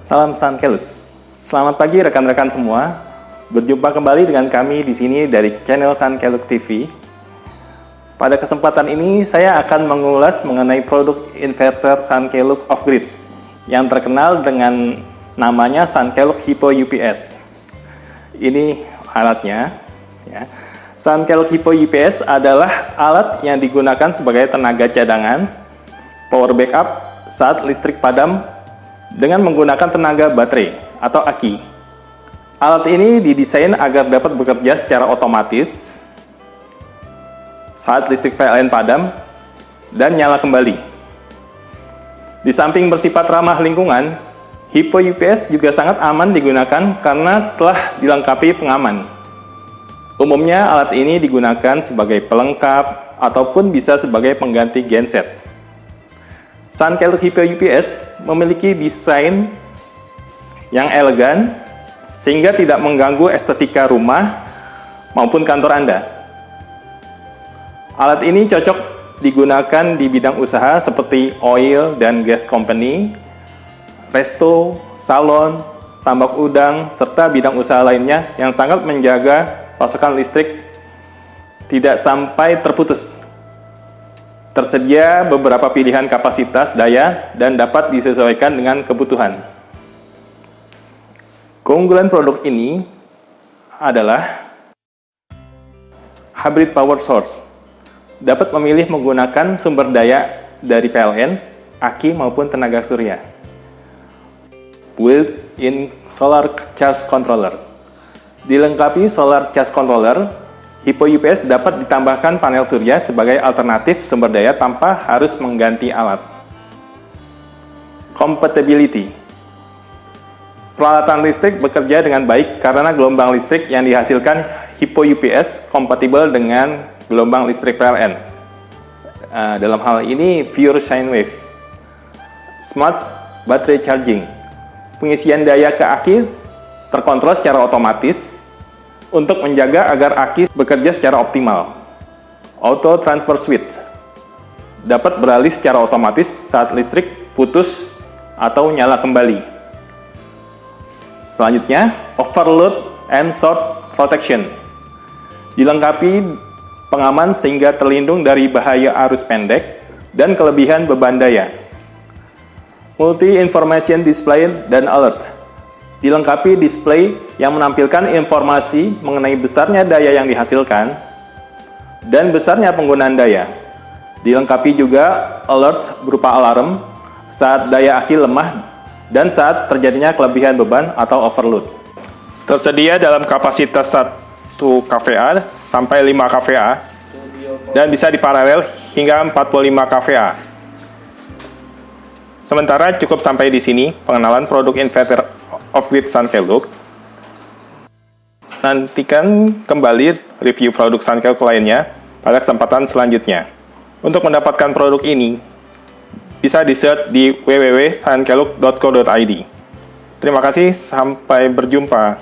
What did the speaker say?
Salam Sankelut. Selamat pagi rekan-rekan semua. Berjumpa kembali dengan kami di sini dari channel Sankelut TV. Pada kesempatan ini saya akan mengulas mengenai produk inverter Sankelut off-grid yang terkenal dengan namanya Sankelut Hypo UPS. Ini alatnya. Ya. Sankelut Hypo UPS adalah alat yang digunakan sebagai tenaga cadangan, power backup saat listrik padam dengan menggunakan tenaga baterai atau aki. Alat ini didesain agar dapat bekerja secara otomatis saat listrik PLN padam dan nyala kembali. Di samping bersifat ramah lingkungan, Hypo UPS juga sangat aman digunakan karena telah dilengkapi pengaman. Umumnya alat ini digunakan sebagai pelengkap ataupun bisa sebagai pengganti genset. Sankelut Hypo UPS memiliki desain yang elegan sehingga tidak mengganggu estetika rumah maupun kantor Anda. Alat ini cocok digunakan di bidang usaha seperti oil dan gas company, resto, salon, tambak udang, serta bidang usaha lainnya yang sangat menjaga pasokan listrik tidak sampai terputus. Tersedia beberapa pilihan kapasitas daya dan dapat disesuaikan dengan kebutuhan. Keunggulan produk ini adalah hybrid power source. Dapat memilih menggunakan sumber daya dari PLN, aki maupun tenaga surya. Built-in solar charge controller. Dilengkapi solar charge controller, Hypo UPS dapat ditambahkan panel surya sebagai alternatif sumber daya tanpa harus mengganti alat. Compatibility. Peralatan listrik bekerja dengan baik karena gelombang listrik yang dihasilkan Hypo UPS kompatibel dengan gelombang listrik PLN. Dalam hal ini pure sine wave. Smart battery charging. Pengisian daya ke aki terkontrol secara otomatis untuk menjaga agar aki bekerja secara optimal. Auto transfer switch dapat beralih secara otomatis saat listrik putus atau nyala kembali. Selanjutnya, overload and short protection. Dilengkapi pengaman sehingga terlindung dari bahaya arus pendek dan kelebihan beban daya. Multi information display dan alert. Dilengkapi display yang menampilkan informasi mengenai besarnya daya yang dihasilkan dan besarnya penggunaan daya. Dilengkapi juga alert berupa alarm saat daya aki lemah dan saat terjadinya kelebihan beban atau overload. Tersedia dalam kapasitas 1 kVA sampai 5 kVA dan bisa diparalel hingga 45 kVA. Sementara cukup sampai di sini pengenalan produk inverter off-grid Sankelut. Nantikan kembali review produk Sankelut lainnya pada kesempatan selanjutnya. Untuk mendapatkan produk ini, bisa di-search di www.sankelut.co.id. Terima kasih, sampai berjumpa.